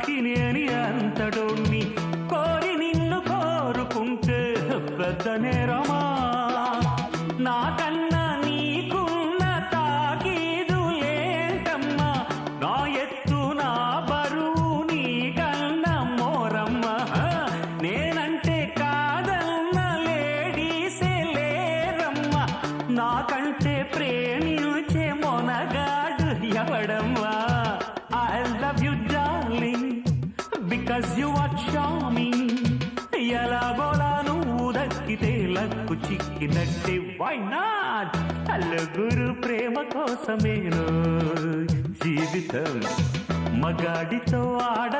సఖిని అని అంతడోన్ని కోరి నిన్ను కోరుకుంటే పెద్ద నేరమా? నాకన్నా నీకున్న తాకీదు లేంటమ్మా, నా ఎత్తు నా బరువు నీకన్నా మోరమ్మా. నేనంటే కాదన్న లేడీసే లేరమ్మా, నాకంటే ప్రేమించే Monagadu ఎవడమ్మా? I love you darling because you are charming. ఎలాగోలా నువ్వు దక్కితే లక్కు చిక్కినట్టే, why not? నలుగురు ప్రేమ కోసమేనో జీవితం, మగాడితో ఆడ